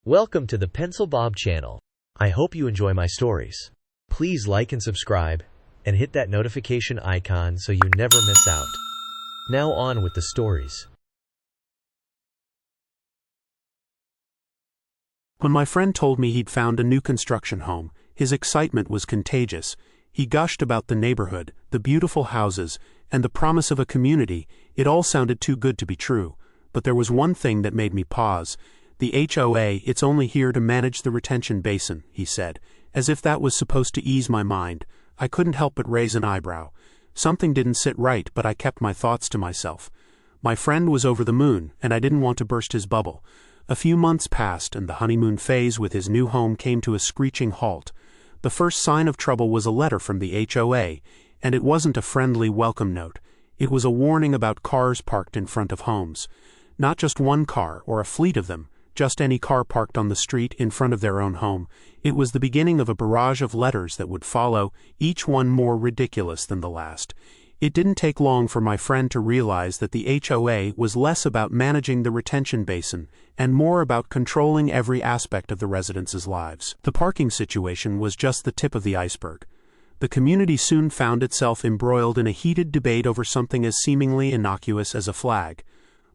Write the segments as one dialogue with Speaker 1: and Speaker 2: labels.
Speaker 1: Welcome to the Pencil Bob channel. I hope you enjoy my stories. Please like and subscribe, and hit that notification icon so you never miss out. Now on with the stories.
Speaker 2: When my friend told me he'd found a new construction home, his excitement was contagious. He gushed about the neighborhood, the beautiful houses, and the promise of a community. It all sounded too good to be true. But there was one thing that made me pause. The HOA, it's only here to manage the retention basin, he said, as if that was supposed to ease my mind. I couldn't help but raise an eyebrow. Something didn't sit right, but I kept my thoughts to myself. My friend was over the moon, and I didn't want to burst his bubble. A few months passed, and the honeymoon phase with his new home came to a screeching halt. The first sign of trouble was a letter from the HOA, and it wasn't a friendly welcome note. It was a warning about cars parked in front of homes. Not just one car or a fleet of them, just any car parked on the street in front of their own home. It was the beginning of a barrage of letters that would follow, each one more ridiculous than the last. It didn't take long for my friend to realize that the HOA was less about managing the retention basin and more about controlling every aspect of the residents' lives. The parking situation was just the tip of the iceberg. The community soon found itself embroiled in a heated debate over something as seemingly innocuous as a flag.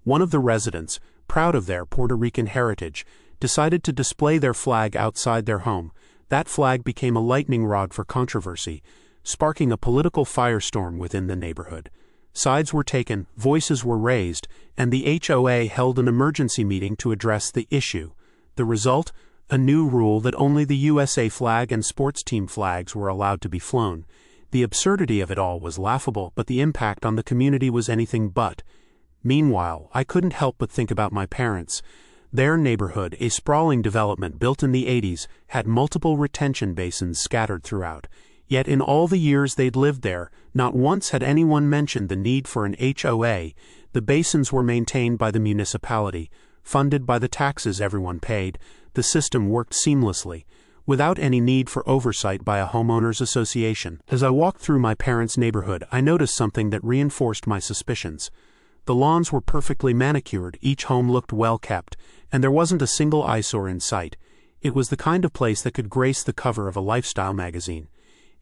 Speaker 2: One of the residents, proud of their Puerto Rican heritage, decided to display their flag outside their home. That flag became a lightning rod for controversy, sparking a political firestorm within the neighborhood. Sides were taken, voices were raised, and the HOA held an emergency meeting to address the issue. The result? A new rule that only the USA flag and sports team flags were allowed to be flown. The absurdity of it all was laughable, but the impact on the community was anything but. Meanwhile, I couldn't help but think about my parents. Their neighborhood, a sprawling development built in the 80s, had multiple retention basins scattered throughout. Yet in all the years they'd lived there, not once had anyone mentioned the need for an HOA. The basins were maintained by the municipality, funded by the taxes everyone paid. The system worked seamlessly, without any need for oversight by a homeowners association. As I walked through my parents' neighborhood, I noticed something that reinforced my suspicions. The lawns were perfectly manicured, each home looked well kept, and there wasn't a single eyesore in sight. It was the kind of place that could grace the cover of a lifestyle magazine.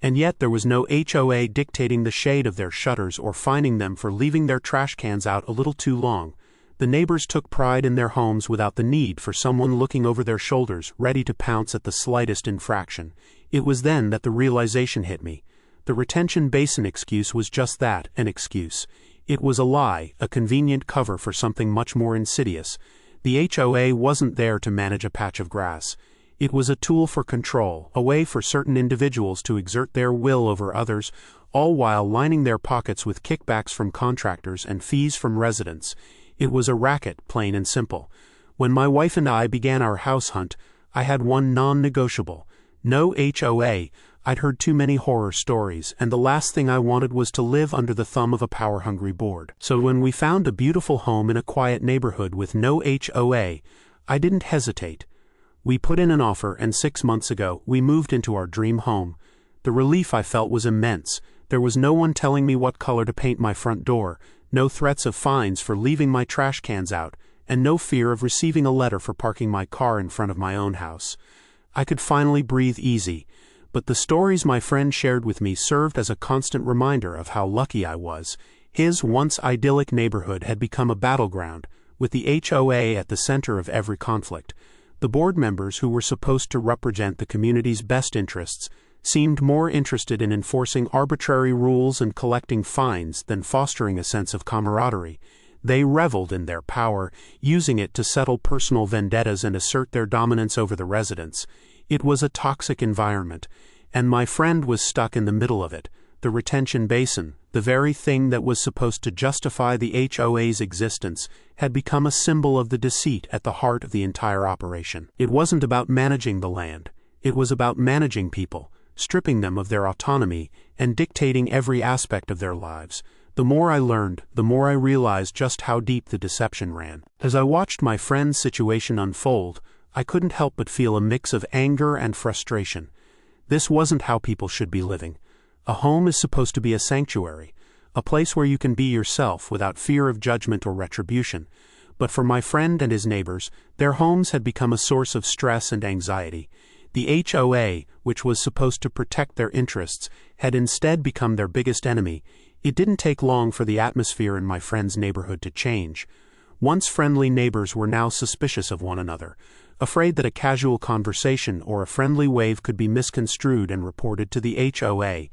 Speaker 2: And yet there was no HOA dictating the shade of their shutters or fining them for leaving their trash cans out a little too long. The neighbors took pride in their homes without the need for someone looking over their shoulders, ready to pounce at the slightest infraction. It was then that the realization hit me. The retention basin excuse was just that, an excuse. It was a lie, a convenient cover for something much more insidious. The HOA wasn't there to manage a patch of grass. It was a tool for control, a way for certain individuals to exert their will over others, all while lining their pockets with kickbacks from contractors and fees from residents. It was a racket, plain and simple. When my wife and I began our house hunt, I had one non-negotiable: no HOA. I'd heard too many horror stories, and the last thing I wanted was to live under the thumb of a power-hungry board. So when we found a beautiful home in a quiet neighborhood with no HOA, I didn't hesitate. We put in an offer, and 6 months ago, we moved into our dream home. The relief I felt was immense. There was no one telling me what color to paint my front door, no threats of fines for leaving my trash cans out, and no fear of receiving a letter for parking my car in front of my own house. I could finally breathe easy. But the stories my friend shared with me served as a constant reminder of how lucky I was. His once idyllic neighborhood had become a battleground, with the HOA at the center of every conflict. The board members, who were supposed to represent the community's best interests, seemed more interested in enforcing arbitrary rules and collecting fines than fostering a sense of camaraderie. They reveled in their power, using it to settle personal vendettas and assert their dominance over the residents. It was a toxic environment, and my friend was stuck in the middle of it. The retention basin, the very thing that was supposed to justify the HOA's existence, had become a symbol of the deceit at the heart of the entire operation. It wasn't about managing the land. It was about managing people, stripping them of their autonomy, and dictating every aspect of their lives. The more I learned, the more I realized just how deep the deception ran. As I watched my friend's situation unfold, I couldn't help but feel a mix of anger and frustration. This wasn't how people should be living. A home is supposed to be a sanctuary, a place where you can be yourself without fear of judgment or retribution. but for my friend and his neighbors, their homes had become a source of stress and anxiety. The HOA, which was supposed to protect their interests, had instead become their biggest enemy. It didn't take long for the atmosphere in my friend's neighborhood to change. Once friendly neighbors were now suspicious of one another, afraid that a casual conversation or a friendly wave could be misconstrued and reported to the HOA.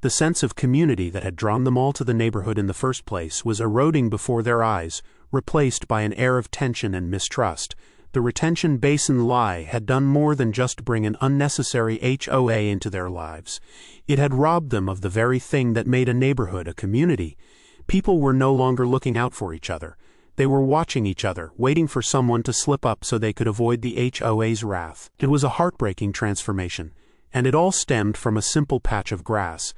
Speaker 2: The sense of community that had drawn them all to the neighborhood in the first place was eroding before their eyes, replaced by an air of tension and mistrust. The retention basin lie had done more than just bring an unnecessary HOA into their lives. It had robbed them of the very thing that made a neighborhood a community. People were no longer looking out for each other. They were watching each other, waiting for someone to slip up so they could avoid the HOA's wrath. It was a heartbreaking transformation, and it all stemmed from a simple patch of grass.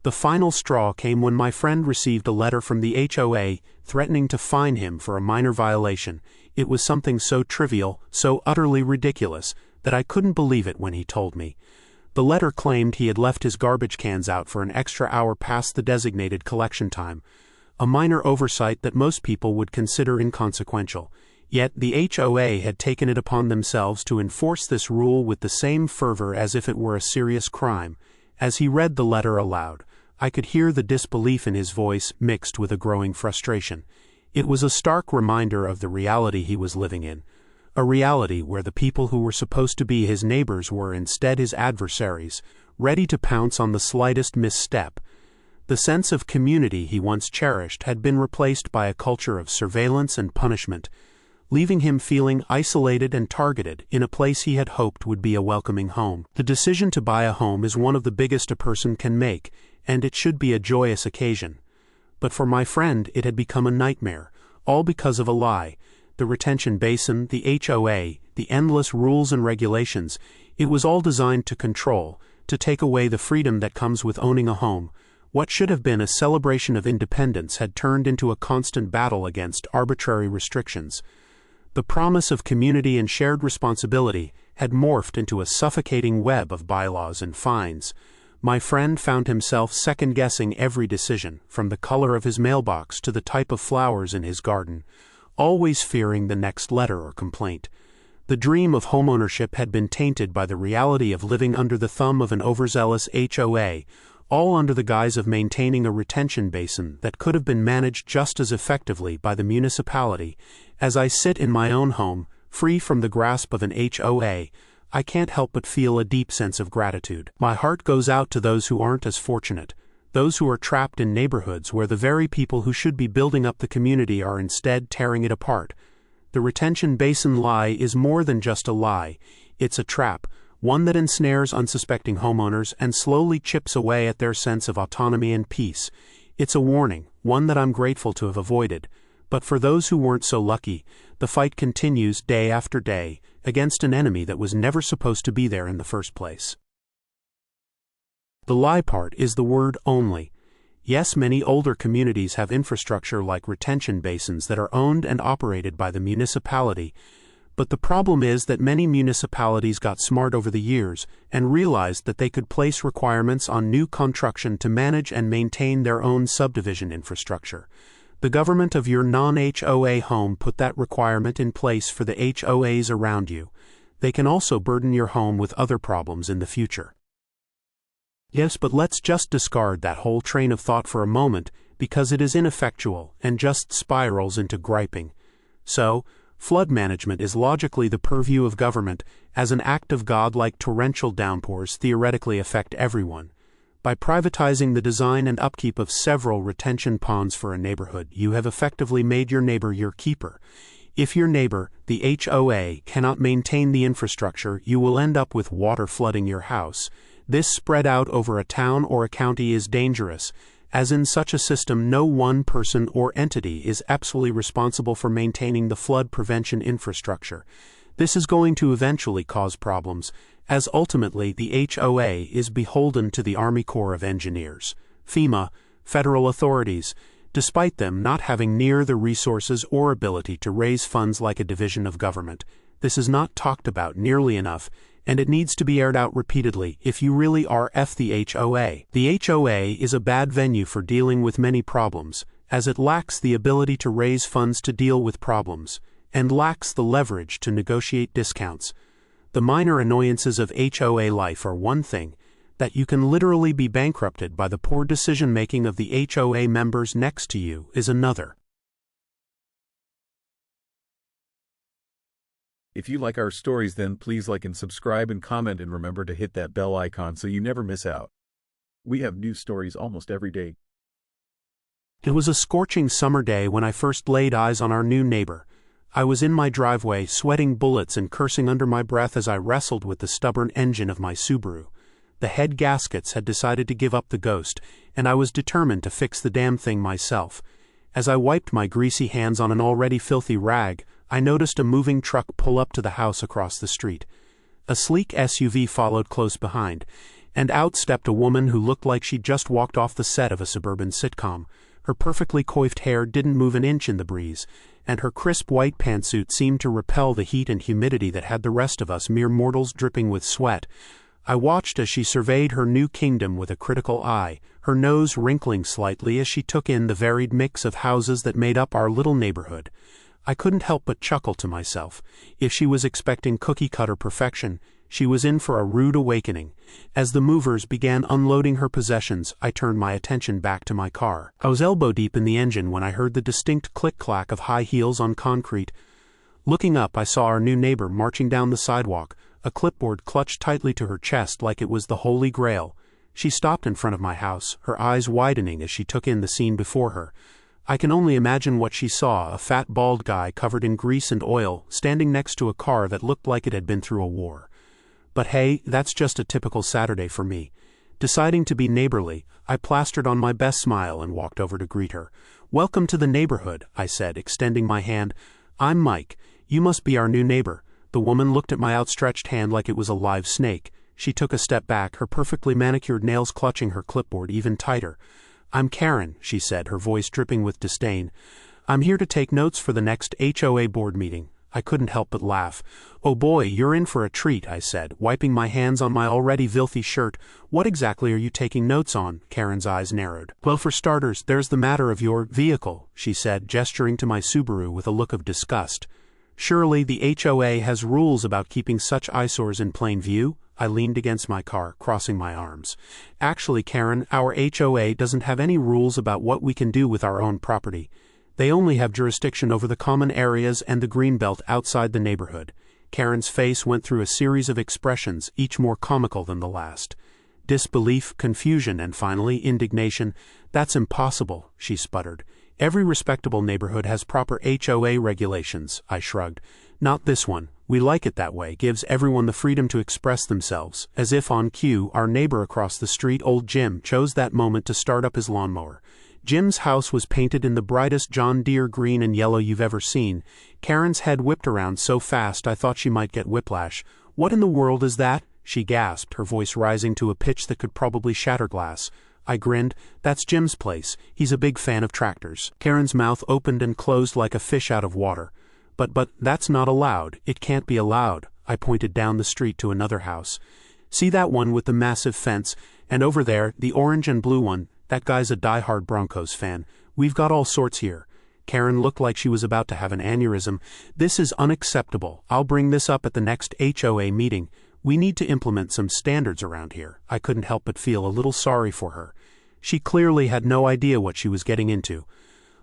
Speaker 2: The final straw came when my friend received a letter from the HOA threatening to fine him for a minor violation. It was something so trivial, so utterly ridiculous, that I couldn't believe it when he told me. The letter claimed he had left his garbage cans out for an extra hour past the designated collection time, a minor oversight that most people would consider inconsequential. Yet the HOA had taken it upon themselves to enforce this rule with the same fervor as if it were a serious crime. As he read the letter aloud, I could hear the disbelief in his voice mixed with a growing frustration. It was a stark reminder of the reality he was living in, a reality where the people who were supposed to be his neighbors were instead his adversaries, ready to pounce on the slightest misstep. The sense of community he once cherished had been replaced by a culture of surveillance and punishment, leaving him feeling isolated and targeted in a place he had hoped would be a welcoming home. The decision to buy a home is one of the biggest a person can make, and it should be a joyous occasion. But for my friend, it had become a nightmare, all because of a lie. The retention basin, the HOA, the endless rules and regulations, it was all designed to control, to take away the freedom that comes with owning a home. What should have been a celebration of independence had turned into a constant battle against arbitrary restrictions. The promise of community and shared responsibility had morphed into a suffocating web of bylaws and fines. My friend found himself second-guessing every decision, from the color of his mailbox to the type of flowers in his garden, always fearing the next letter or complaint. The dream of homeownership had been tainted by the reality of living under the thumb of an overzealous HOA, all under the guise of maintaining a retention basin that could have been managed just as effectively by the municipality. As I sit in my own home, free from the grasp of an HOA, I can't help but feel a deep sense of gratitude. My heart goes out to those who aren't as fortunate, those who are trapped in neighborhoods where the very people who should be building up the community are instead tearing it apart. The retention basin lie is more than just a lie. It's a trap, one that ensnares unsuspecting homeowners and slowly chips away at their sense of autonomy and peace. It's a warning, one that I'm grateful to have avoided. But for those who weren't so lucky, the fight continues day after day, against an enemy that was never supposed to be there in the first place. The lie part is the word only. Yes, many older communities have infrastructure like retention basins that are owned and operated by the municipality, but the problem is that many municipalities got smart over the years and realized that they could place requirements on new construction to manage and maintain their own subdivision infrastructure. The government of your non-HOA home put that requirement in place for the HOAs around you. They can also burden your home with other problems in the future. Yes, but let's just discard that whole train of thought for a moment, because it is ineffectual and just spirals into griping. So, flood management is logically the purview of government, as an act of God like torrential downpours theoretically affect everyone. By privatizing the design and upkeep of several retention ponds for a neighborhood, you have effectively made your neighbor your keeper. If your neighbor, the HOA, cannot maintain the infrastructure, you will end up with water flooding your house. This spread out over a town or a county is dangerous, as in such a system no one person or entity is absolutely responsible for maintaining the flood prevention infrastructure. This is going to eventually cause problems, as ultimately the HOA is beholden to the Army Corps of Engineers, FEMA, federal authorities, despite them not having near the resources or ability to raise funds like a division of government. This is not talked about nearly enough, and it needs to be aired out repeatedly if you really are the HOA. The HOA is a bad venue for dealing with many problems, as it lacks the ability to raise funds to deal with problems, and lacks the leverage to negotiate discounts. The minor annoyances of HOA life are one thing, that you can literally be bankrupted by the poor decision-making of the HOA members next to you is another.
Speaker 3: If you like our stories, then please like and subscribe and comment, and remember to hit that bell icon so you never miss out. We have new stories almost every day.
Speaker 2: It was a scorching summer day when I first laid eyes on our new neighbor. I was in my driveway, sweating bullets and cursing under my breath as I wrestled with the stubborn engine of my Subaru. The head gaskets had decided to give up the ghost, and I was determined to fix the damn thing myself. As I wiped my greasy hands on an already filthy rag, I noticed a moving truck pull up to the house across the street. A sleek SUV followed close behind, and out stepped a woman who looked like she'd just walked off the set of a suburban sitcom. Her perfectly coiffed hair didn't move an inch in the breeze, and her crisp white pantsuit seemed to repel the heat and humidity that had the rest of us mere mortals dripping with sweat. I watched as she surveyed her new kingdom with a critical eye, her nose wrinkling slightly as she took in the varied mix of houses that made up our little neighborhood. I couldn't help but chuckle to myself. If she was expecting cookie-cutter perfection, she was in for a rude awakening. As the movers began unloading her possessions, I turned my attention back to my car. I was elbow-deep in the engine when I heard the distinct click-clack of high heels on concrete. Looking up, I saw our new neighbor marching down the sidewalk, a clipboard clutched tightly to her chest like it was the Holy Grail. She stopped in front of my house, her eyes widening as she took in the scene before her. I can only imagine what she saw, a fat bald guy covered in grease and oil, standing next to a car that looked like it had been through a war. But hey, that's just a typical Saturday for me. Deciding to be neighborly, I plastered on my best smile and walked over to greet her. "Welcome to the neighborhood," I said, extending my hand. "I'm Mike. You must be our new neighbor." The woman looked at my outstretched hand like it was a live snake. She took a step back, her perfectly manicured nails clutching her clipboard even tighter. "I'm Karen," she said, her voice dripping with disdain. "I'm here to take notes for the next HOA board meeting." I couldn't help but laugh. "Oh boy, you're in for a treat," I said, wiping my hands on my already filthy shirt. "What exactly are you taking notes on?" Karen's eyes narrowed. "Well, for starters, there's the matter of your vehicle," she said, gesturing to my Subaru with a look of disgust. "Surely the HOA has rules about keeping such eyesores in plain view?" I leaned against my car, crossing my arms. "Actually, Karen, our HOA doesn't have any rules about what we can do with our own property. They only have jurisdiction over the common areas and the greenbelt outside the neighborhood." Karen's face went through a series of expressions, each more comical than the last. Disbelief, confusion, and finally indignation. "That's impossible," she sputtered. "Every respectable neighborhood has proper HOA regulations," I shrugged. "Not this one. We like it that way, gives everyone the freedom to express themselves." As if on cue, our neighbor across the street, old Jim, chose that moment to start up his lawnmower. Jim's house was painted in the brightest John Deere green and yellow you've ever seen. Karen's head whipped around so fast I thought she might get whiplash. "What in the world is that?" she gasped, her voice rising to a pitch that could probably shatter glass. I grinned. "That's Jim's place. He's a big fan of tractors." Karen's mouth opened and closed like a fish out of water. But that's not allowed. It can't be allowed." I pointed down the street to another house. "See that one with the massive fence? And over there, the orange and blue one. That guy's a die-hard Broncos fan. We've got all sorts here." Karen looked like she was about to have an aneurysm. "This is unacceptable. I'll bring this up at the next HOA meeting. We need to implement some standards around here." I couldn't help but feel a little sorry for her. She clearly had no idea what she was getting into.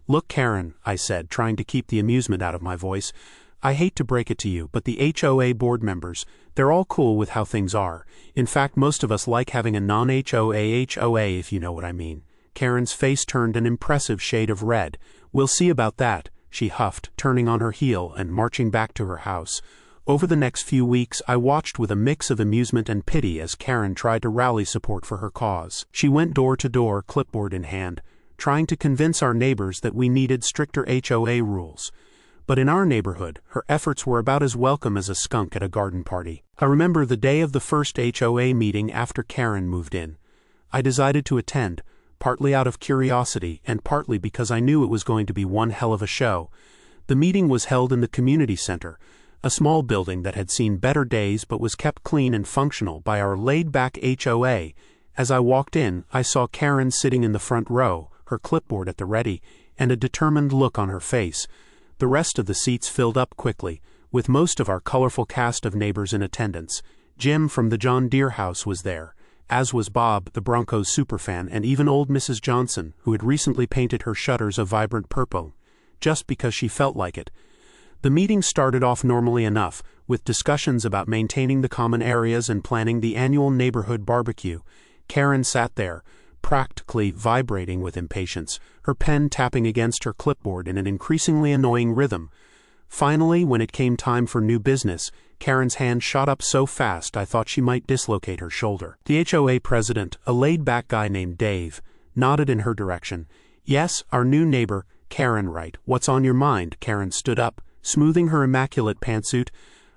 Speaker 2: "Look, Karen," I said, trying to keep the amusement out of my voice, "I hate to break it to you, but the HOA board members, they're all cool with how things are. In fact, most of us like having a non-HOA HOA, if you know what I mean." Karen's face turned an impressive shade of red. "We'll see about that," she huffed, turning on her heel and marching back to her house. Over the next few weeks, I watched with a mix of amusement and pity as Karen tried to rally support for her cause. She went door to door, clipboard in hand, trying to convince our neighbors that we needed stricter HOA rules. But in our neighborhood, her efforts were about as welcome as a skunk at a garden party. I remember the day of the first HOA meeting after Karen moved in. I decided to attend, partly out of curiosity and partly because I knew it was going to be one hell of a show. The meeting was held in the community center, a small building that had seen better days but was kept clean and functional by our laid-back HOA. As I walked in, I saw Karen sitting in the front row, her clipboard at the ready, and a determined look on her face. The rest of the seats filled up quickly, with most of our colorful cast of neighbors in attendance. Jim from the John Deere house was there, as was Bob, the Broncos superfan, and even old Mrs. Johnson, who had recently painted her shutters a vibrant purple, just because she felt like it. The meeting started off normally enough, with discussions about maintaining the common areas and planning the annual neighborhood barbecue. Karen sat there, practically vibrating with impatience, her pen tapping against her clipboard in an increasingly annoying rhythm. Finally, when it came time for new business, Karen's hand shot up so fast I thought she might dislocate her shoulder. The HOA president, a laid-back guy named Dave, nodded in her direction. "Yes, our new neighbor, Karen, right. What's on your mind?" Karen stood up, smoothing her immaculate pantsuit.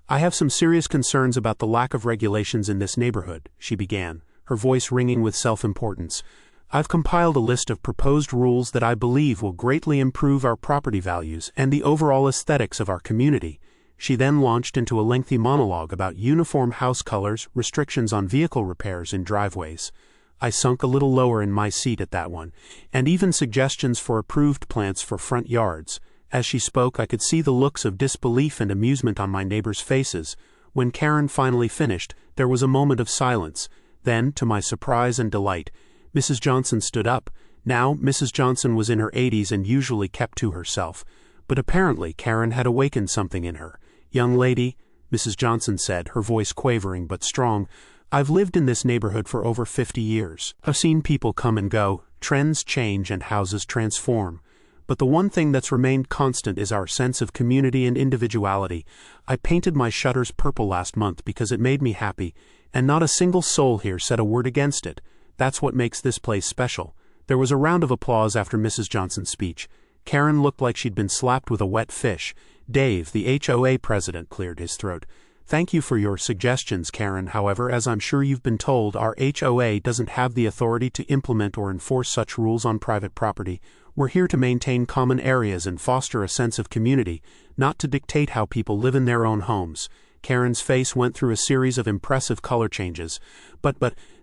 Speaker 2: "I have some serious concerns about the lack of regulations in this neighborhood," she began, her voice ringing with self-importance. "I've compiled a list of proposed rules that I believe will greatly improve our property values and the overall aesthetics of our community." She then launched into a lengthy monologue about uniform house colors, restrictions on vehicle repairs in driveways. I sunk a little lower in my seat at that one, and even suggestions for approved plants for front yards. As she spoke, I could see the looks of disbelief and amusement on my neighbors' faces. When Karen finally finished, there was a moment of silence. Then, to my surprise and delight, Mrs. Johnson stood up. Now, Mrs. Johnson was in her 80s and usually kept to herself, but apparently Karen had awakened something in her. "Young lady," Mrs. Johnson said, her voice quavering but strong, "I've lived in this neighborhood for over 50 years. I've seen people come and go, trends change and houses transform. But the one thing that's remained constant is our sense of community and individuality. I painted my shutters purple last month because it made me happy, and not a single soul here said a word against it. That's what makes this place special." There was a round of applause after Mrs. Johnson's speech. Karen looked like she'd been slapped with a wet fish. Dave, the HOA president, cleared his throat. "Thank you for your suggestions, Karen. However, as I'm sure you've been told, our HOA doesn't have the authority to implement or enforce such rules on private property. We're here to maintain common areas and foster a sense of community, not to dictate how people live in their own homes." Karen's face went through a series of impressive color changes. But,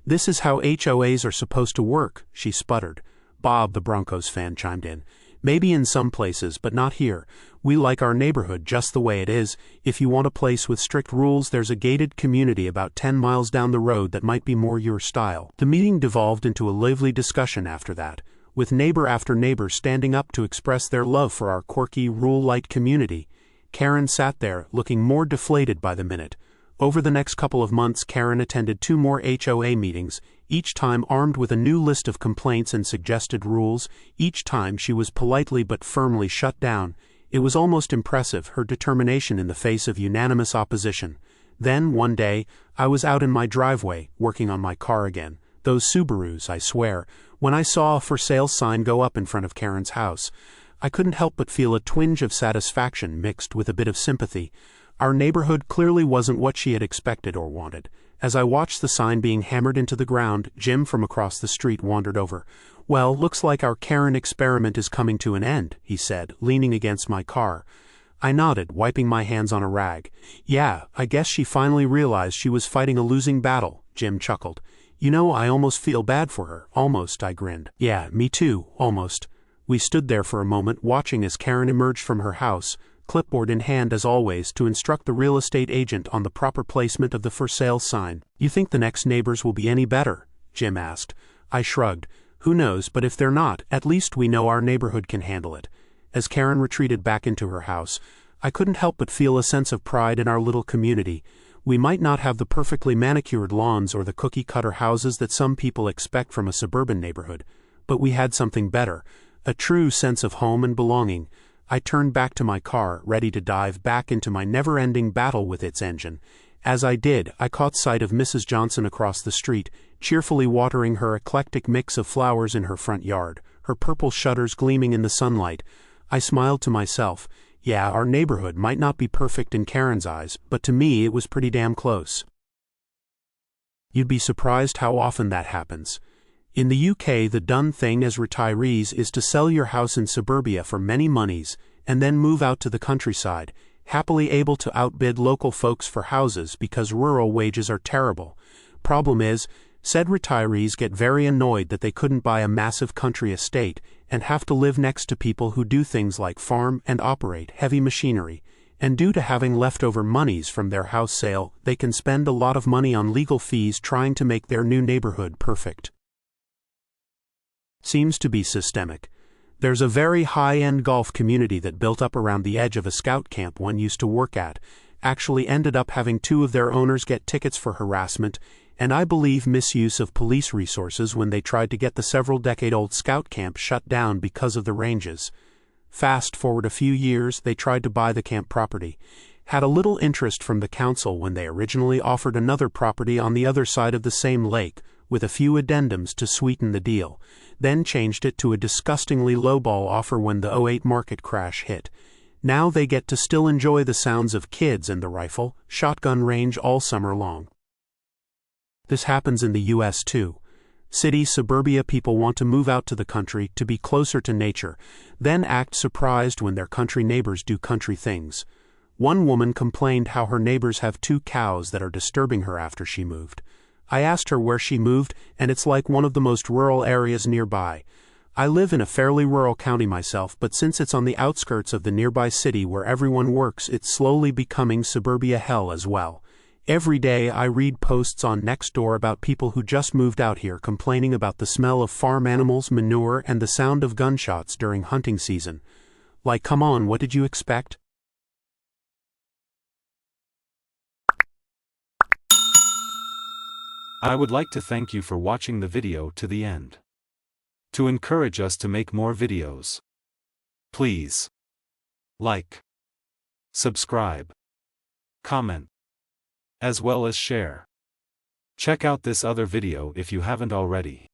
Speaker 2: this is how HOAs are supposed to work," she sputtered. Bob, the Broncos fan, chimed in. "Maybe in some places, but not here. We like our neighborhood just the way it is. If you want a place with strict rules, there's a gated community about 10 miles down the road that might be more your style." The meeting devolved into a lively discussion after that, with neighbor after neighbor standing up to express their love for our quirky, rule-light community. Karen sat there, looking more deflated by the minute. Over the next couple of months, Karen attended 2 more HOA meetings, each time armed with a new list of complaints and suggested rules. Each time she was politely but firmly shut down. It was almost impressive, her determination in the face of unanimous opposition. Then, one day, I was out in my driveway, working on my car again. Those Subarus, I swear, when I saw a for sale sign go up in front of Karen's house. I couldn't help but feel a twinge of satisfaction mixed with a bit of sympathy. Our neighborhood clearly wasn't what she had expected or wanted. As I watched the sign being hammered into the ground, Jim from across the street wandered over. "Well, looks like our Karen experiment is coming to an end," he said, leaning against my car. I nodded, wiping my hands on a rag. "Yeah, I guess she finally realized she was fighting a losing battle," Jim chuckled. "You know, I almost feel bad for her." "Almost," I grinned. "Yeah, me too, almost." We stood there for a moment, watching as Karen emerged from her house, clipboard in hand as always, to instruct the real estate agent on the proper placement of the for sale sign. "You think the next neighbors will be any better?" Jim asked. I shrugged. "Who knows, but if they're not, at least we know our neighborhood can handle it." As Karen retreated back into her house, I couldn't help but feel a sense of pride in our little community. We might not have the perfectly manicured lawns or the cookie-cutter houses that some people expect from a suburban neighborhood, but we had something better. A true sense of home and belonging. I turned back to my car, ready to dive back into my never-ending battle with its engine. As I did, I caught sight of Mrs. Johnson across the street, cheerfully watering her eclectic mix of flowers in her front yard, her purple shutters gleaming in the sunlight. I smiled to myself. Yeah, our neighborhood might not be perfect in Karen's eyes, but to me it was pretty damn close. You'd be surprised how often that happens. In the UK, the done thing as retirees is to sell your house in suburbia for many monies, and then move out to the countryside, happily able to outbid local folks for houses because rural wages are terrible. Problem is, said retirees get very annoyed that they couldn't buy a massive country estate, and have to live next to people who do things like farm and operate heavy machinery, and due to having leftover monies from their house sale, they can spend a lot of money on legal fees trying to make their new neighborhood perfect. Seems to be systemic. There's a very high-end golf community that built up around the edge of a scout camp one used to work at, actually ended up having 2 of their owners get tickets for harassment, and I believe misuse of police resources when they tried to get the several-decade-old scout camp shut down because of the ranges. Fast forward a few years, they tried to buy the camp property, had a little interest from the council when they originally offered another property on the other side of the same lake, with a few addendums to sweeten the deal, then changed it to a disgustingly lowball offer when the '08 market crash hit. Now they get to still enjoy the sounds of kids and the rifle, shotgun range all summer long. This happens in the U.S. too. City, suburbia people want to move out to the country to be closer to nature, then act surprised when their country neighbors do country things. One woman complained how her neighbors have 2 cows that are disturbing her after she moved. I asked her where she moved, and it's like one of the most rural areas nearby. I live in a fairly rural county myself, but since it's on the outskirts of the nearby city where everyone works, it's slowly becoming suburbia hell as well. Every day I read posts on Nextdoor about people who just moved out here complaining about the smell of farm animals, manure, and the sound of gunshots during hunting season. Like, come on, what did you expect?
Speaker 4: I would like to thank you for watching the video to the end. To encourage us to make more videos, please like, subscribe, comment, as well as share. Check out this other video if you haven't already.